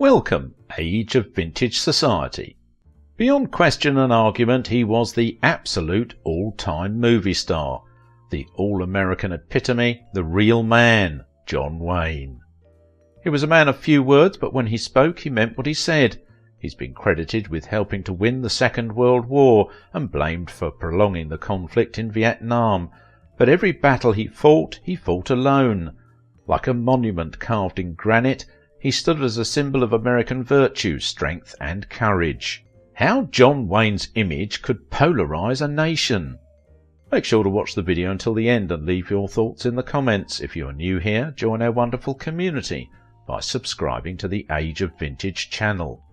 Welcome, age of vintage society. Beyond question and argument, he was the absolute all-time movie star, the all-American epitome, the real man, John Wayne. He was a man of few words, but when he spoke, he meant what he said. He's been credited with helping to win the Second World War and blamed for prolonging the conflict in Vietnam. But every battle he fought alone. Like a monument carved in granite, he stood as a symbol of American virtue, strength and courage. How John Wayne's image could polarize a nation. Make sure to watch the video until the end and leave your thoughts in the comments. If you are new here, join our wonderful community by subscribing to the Age of Vintage channel.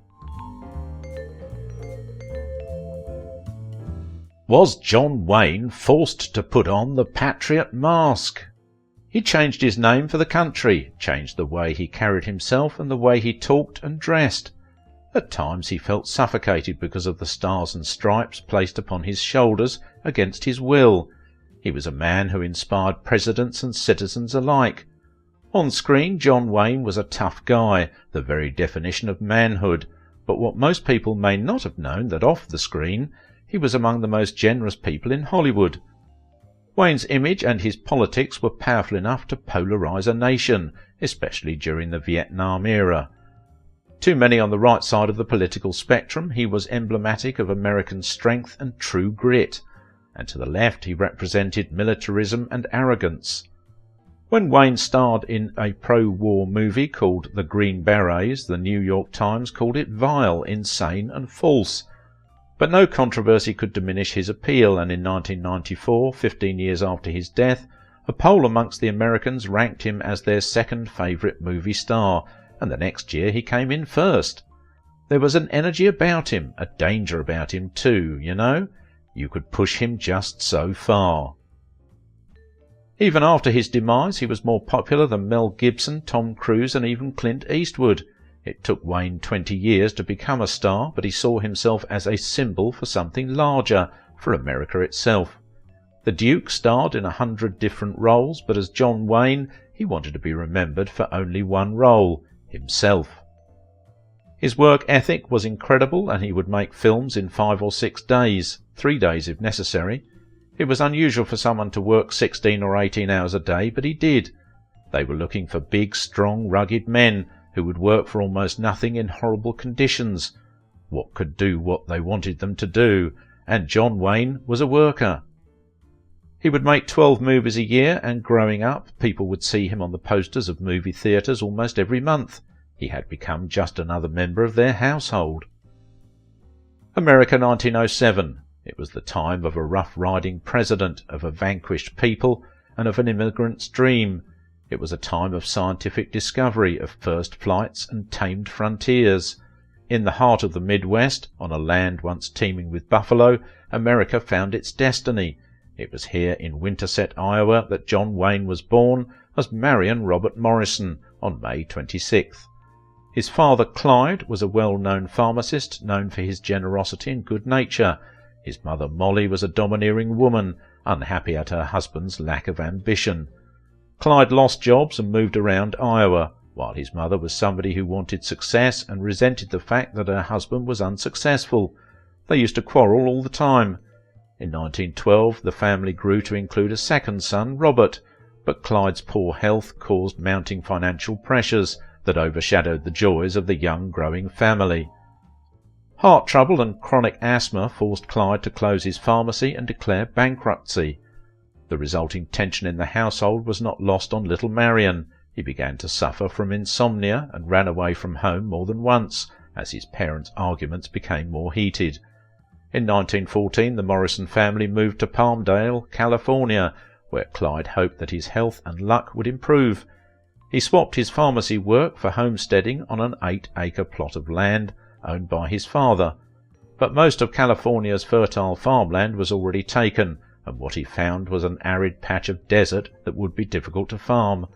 Was John Wayne forced to put on the patriot mask? He changed his name for the country, changed the way he carried himself and the way he talked and dressed. At times he felt suffocated because of the stars and stripes placed upon his shoulders against his will. He was a man who inspired presidents and citizens alike. On screen, John Wayne was a tough guy, the very definition of manhood, but what most people may not have known that off the screen, he was among the most generous people in Hollywood. Wayne's image and his politics were powerful enough to polarize a nation, especially during the Vietnam era. To many on the right side of the political spectrum, he was emblematic of American strength and true grit, and to the left he represented militarism and arrogance. When Wayne starred in a pro-war movie called The Green Berets, the New York Times called it vile, insane and false. But no controversy could diminish his appeal, and in 1994, 15 years after his death, a poll amongst the Americans ranked him as their second favourite movie star, and the next year he came in first. There was an energy about him, a danger about him too, you know. You could push him just so far. Even after his demise, he was more popular than Mel Gibson, Tom Cruise and even Clint Eastwood. It took Wayne 20 years to become a star, but he saw himself as a symbol for something larger, for America itself. The Duke starred in 100 different roles, but as John Wayne, he wanted to be remembered for only one role, himself. His work ethic was incredible, and he would make films in 5 or 6 days, 3 days if necessary. It was unusual for someone to work 16 or 18 hours a day, but he did. They were looking for big, strong, rugged men who would work for almost nothing in horrible conditions. What could do what they wanted them to do, and John Wayne was a worker. He would make 12 movies a year, and growing up, people would see him on the posters of movie theatres almost every month. He had become just another member of their household. America 1907. It was the time of a rough-riding president, of a vanquished people, and of an immigrant's dream. It was a time of scientific discovery, of first flights and tamed frontiers. In the heart of the Midwest, on a land once teeming with buffalo, America found its destiny. It was here in Winterset, Iowa, that John Wayne was born as Marion Robert Morrison on May 26th. His father, Clyde, was a well-known pharmacist, known for his generosity and good nature. His mother, Molly, was a domineering woman, unhappy at her husband's lack of ambition. Clyde lost jobs and moved around Iowa, while his mother was somebody who wanted success and resented the fact that her husband was unsuccessful. They used to quarrel all the time. In 1912, the family grew to include a second son, Robert, but Clyde's poor health caused mounting financial pressures that overshadowed the joys of the young growing family. Heart trouble and chronic asthma forced Clyde to close his pharmacy and declare bankruptcy. The resulting tension in the household was not lost on little Marion. He began to suffer from insomnia and ran away from home more than once, as his parents' arguments became more heated. In 1914, the Morrison family moved to Palmdale, California, where Clyde hoped that his health and luck would improve. He swapped his pharmacy work for homesteading on an 8-acre plot of land owned by his father. But most of California's fertile farmland was already taken, and what he found was an arid patch of desert that would be difficult to farm.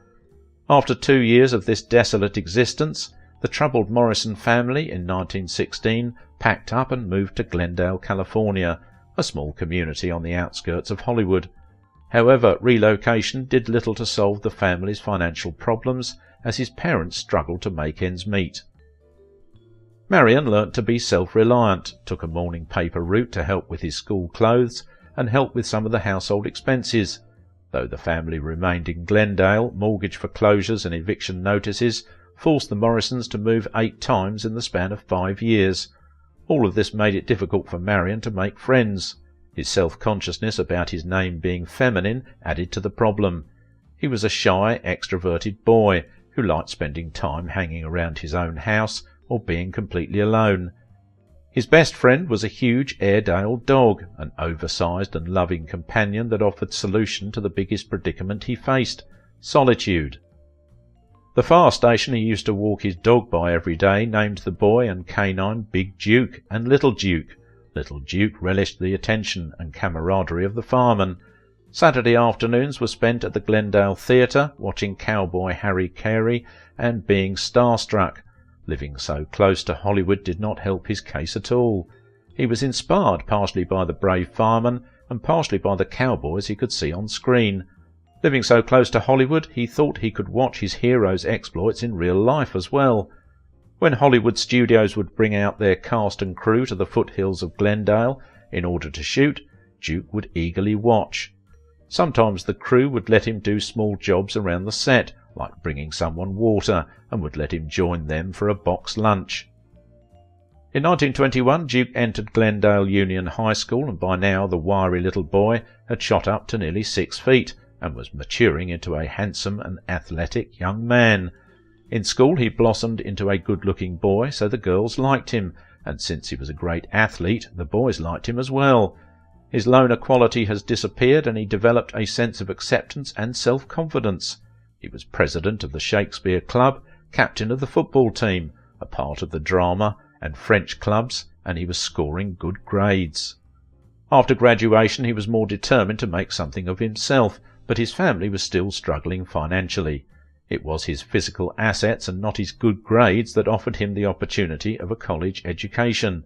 After 2 years of this desolate existence, the troubled Morrison family in 1916 packed up and moved to Glendale, California, a small community on the outskirts of Hollywood. However, relocation did little to solve the family's financial problems, as his parents struggled to make ends meet. Marion learnt to be self-reliant, took a morning paper route to help with his school clothes, and helped with some of the household expenses. Though the family remained in Glendale, mortgage foreclosures and eviction notices forced the Morrisons to move 8 times in the span of 5 years. All of this made it difficult for Marion to make friends. His self-consciousness about his name being feminine added to the problem. He was a shy, extroverted boy who liked spending time hanging around his own house or being completely alone. His best friend was a huge Airedale dog, an oversized and loving companion that offered solution to the biggest predicament he faced: solitude. The fire station he used to walk his dog by every day named the boy and canine Big Duke and Little Duke. Little Duke relished the attention and camaraderie of the firemen. Saturday afternoons were spent at the Glendale Theatre, watching cowboy Harry Carey and being starstruck. Living so close to Hollywood did not help his case at all. He was inspired partially by the brave firemen and partially by the cowboys he could see on screen. Living so close to Hollywood, he thought he could watch his heroes' exploits in real life as well. When Hollywood studios would bring out their cast and crew to the foothills of Glendale in order to shoot, Duke would eagerly watch. Sometimes the crew would let him do small jobs around the set, like bringing someone water, and would let him join them for a box lunch. In 1921, Duke entered Glendale Union High School, and by now the wiry little boy had shot up to nearly 6 feet, and was maturing into a handsome and athletic young man. In school he blossomed into a good-looking boy, so the girls liked him, and since he was a great athlete, the boys liked him as well. His loner quality has disappeared, and he developed a sense of acceptance and self-confidence. He was president of the Shakespeare Club, captain of the football team, a part of the drama and French clubs, and he was scoring good grades. After graduation he was more determined to make something of himself, but his family was still struggling financially. It was his physical assets and not his good grades that offered him the opportunity of a college education.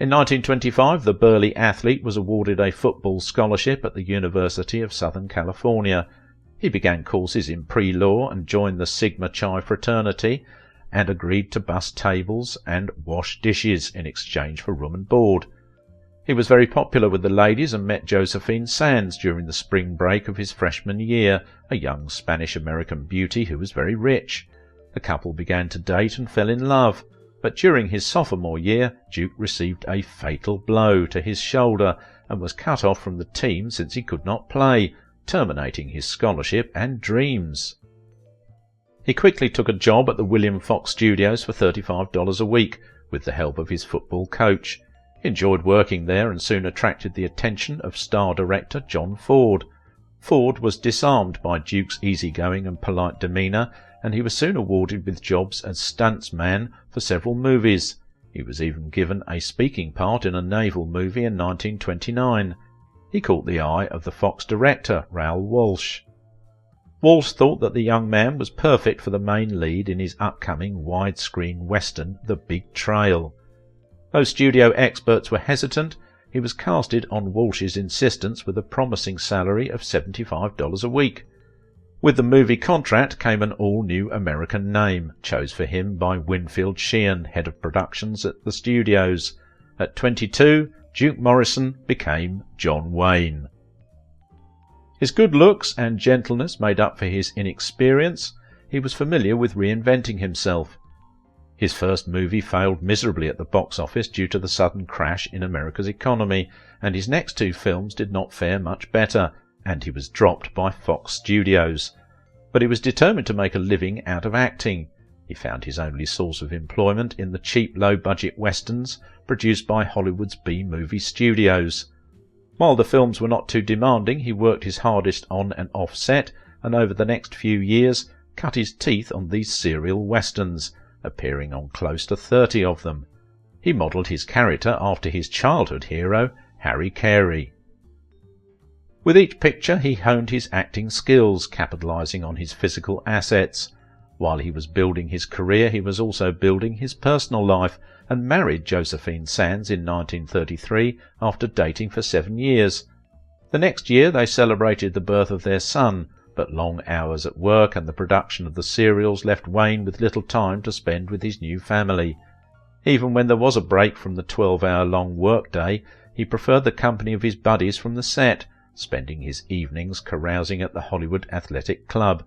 In 1925, the burly athlete was awarded a football scholarship at the University of Southern California. He began courses in pre-law and joined the Sigma Chi fraternity, and agreed to bus tables and wash dishes in exchange for room and board. He was very popular with the ladies and met Josephine Sands during the spring break of his freshman year, a young Spanish-American beauty who was very rich. The couple began to date and fell in love, but during his sophomore year, Duke received a fatal blow to his shoulder and was cut off from the team since he could not play, terminating his scholarship and dreams. He quickly took a job at the William Fox Studios for $35 a week, with the help of his football coach. He enjoyed working there and soon attracted the attention of star director John Ford. Ford was disarmed by Duke's easygoing and polite demeanour, and he was soon awarded with jobs as stuntsman for several movies. He was even given a speaking part in a naval movie in 1929. He caught the eye of the Fox director, Raoul Walsh. Walsh thought that the young man was perfect for the main lead in his upcoming widescreen western, The Big Trail. Though studio experts were hesitant, he was casted on Walsh's insistence with a promising salary of $75 a week. With the movie contract came an all-new American name, chose for him by Winfield Sheehan, head of productions at the studios. At 22, Duke Morrison became John Wayne. His good looks and gentleness made up for his inexperience. He was familiar with reinventing himself. His first movie failed miserably at the box office due to the sudden crash in America's economy, and his next 2 films did not fare much better, and he was dropped by Fox Studios. But he was determined to make a living out of acting. He found his only source of employment in the cheap, low-budget westerns produced by Hollywood's B-movie studios. While the films were not too demanding, he worked his hardest on and off set, and over the next few years cut his teeth on these serial westerns, appearing on close to 30 of them. He modelled his character after his childhood hero, Harry Carey. With each picture he honed his acting skills, capitalizing on his physical assets. While he was building his career, he was also building his personal life, and married Josephine Sands in 1933 after dating for 7 years. The next year they celebrated the birth of their son, but long hours at work and the production of the serials left Wayne with little time to spend with his new family. Even when there was a break from the 12-hour-long workday, he preferred the company of his buddies from the set, spending his evenings carousing at the Hollywood Athletic Club.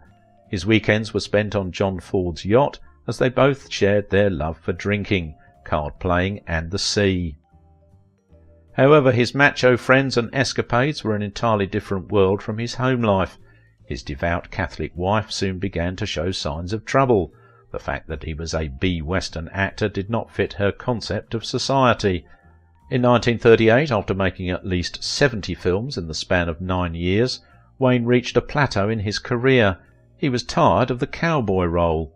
His weekends were spent on John Ford's yacht, as they both shared their love for drinking, card-playing and the sea. However, his macho friends and escapades were an entirely different world from his home life. His devout Catholic wife soon began to show signs of trouble. The fact that he was a B-Western actor did not fit her concept of society. In 1938, after making at least 70 films in the span of 9 years, Wayne reached a plateau in his career. He was tired of the cowboy role.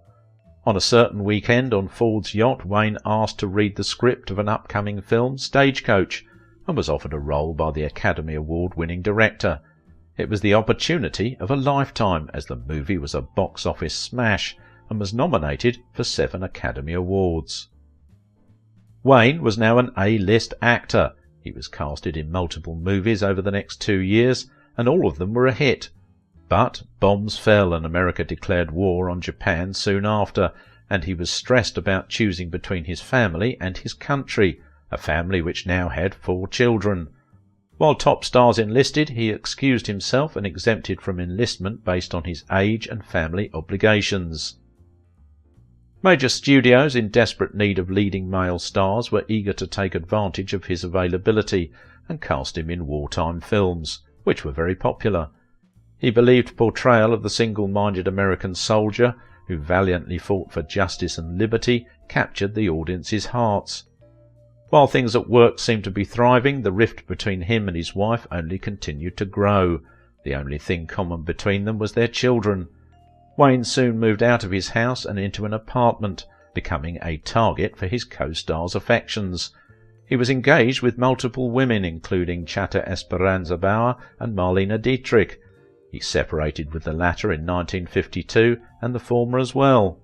On a certain weekend on Ford's yacht, Wayne asked to read the script of an upcoming film, Stagecoach, and was offered a role by the Academy Award-winning director. It was the opportunity of a lifetime, as the movie was a box office smash and was nominated for 7 Academy Awards. Wayne was now an A-list actor. He was casted in multiple movies over the next 2 years, and all of them were a hit. But bombs fell and America declared war on Japan soon after, and he was stressed about choosing between his family and his country, a family which now had 4 children. While top stars enlisted, he excused himself and exempted from enlistment based on his age and family obligations. Major studios in desperate need of leading male stars were eager to take advantage of his availability and cast him in wartime films, which were very popular. He believed portrayal of the single-minded American soldier who valiantly fought for justice and liberty captured the audience's hearts. While things at work seemed to be thriving, the rift between him and his wife only continued to grow. The only thing common between them was their children. Wayne soon moved out of his house and into an apartment, becoming a target for his co-star's affections. He was engaged with multiple women, including Chata Esperanza Bauer and Marlene Dietrich. He separated with the latter in 1952, and the former as well.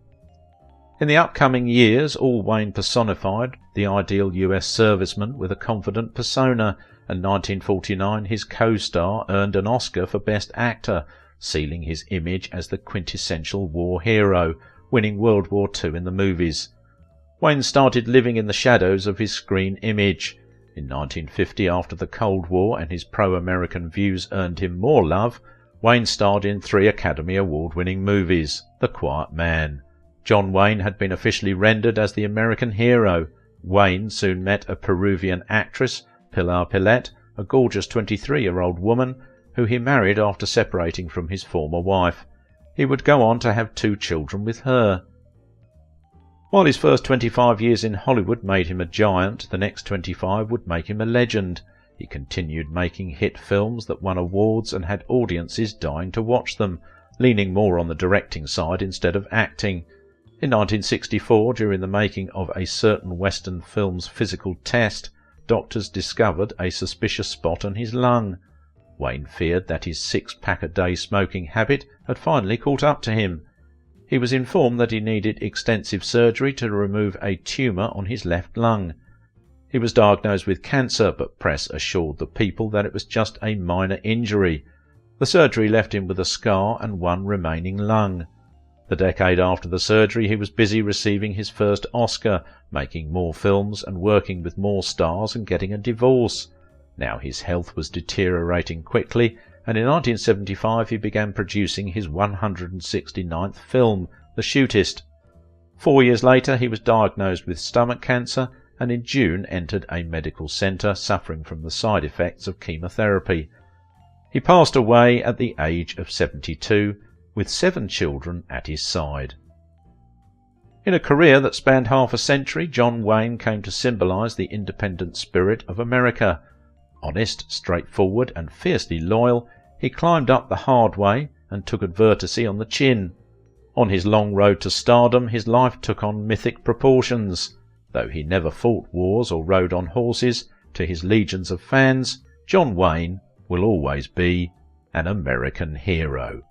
In the upcoming years, all Wayne personified the ideal US serviceman with a confident persona, and 1949 his co-star earned an Oscar for Best Actor, sealing his image as the quintessential war hero, winning World War II in the movies. Wayne started living in the shadows of his screen image. In 1950, after the Cold War and his pro-American views earned him more love, Wayne starred in 3 Academy Award-winning movies. The Quiet Man. John Wayne had been officially rendered as the American hero. Wayne soon met a Peruvian actress, Pilar Pillet, a gorgeous 23-year-old woman, who he married after separating from his former wife. He would go on to have 2 children with her. While his first 25 years in Hollywood made him a giant, the next 25 would make him a legend. He continued making hit films that won awards and had audiences dying to watch them, leaning more on the directing side instead of acting. In 1964, during the making of a certain Western film's physical test, doctors discovered a suspicious spot on his lung. Wayne feared that his 6-pack-a-day smoking habit had finally caught up to him. He was informed that he needed extensive surgery to remove a tumour on his left lung. He was diagnosed with cancer, but press assured the people that it was just a minor injury. The surgery left him with a scar and 1 remaining lung. The decade after the surgery, he was busy receiving his first Oscar, making more films and working with more stars and getting a divorce. Now his health was deteriorating quickly, and in 1975 he began producing his 169th film, The Shootist. 4 years later he was diagnosed with stomach cancer, and in June entered a medical centre suffering from the side effects of chemotherapy. He passed away at the age of 72, with 7 children at his side. In a career that spanned half a century, John Wayne came to symbolise the independent spirit of America. Honest, straightforward and fiercely loyal, he climbed up the hard way and took adversity on the chin. On his long road to stardom, his life took on mythic proportions. Though he never fought wars or rode on horses, to his legions of fans, John Wayne will always be an American hero.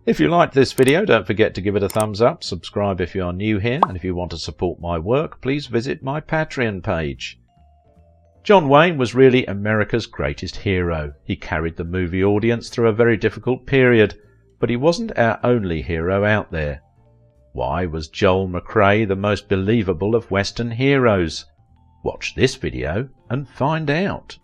If you liked this video, don't forget to give it a thumbs up, subscribe if you are new here, and if you want to support my work, please visit my Patreon page. John Wayne was really America's greatest hero. He carried the movie audience through a very difficult period, but he wasn't our only hero out there. Why was Joel McCrea the most believable of Western heroes? Watch this video and find out.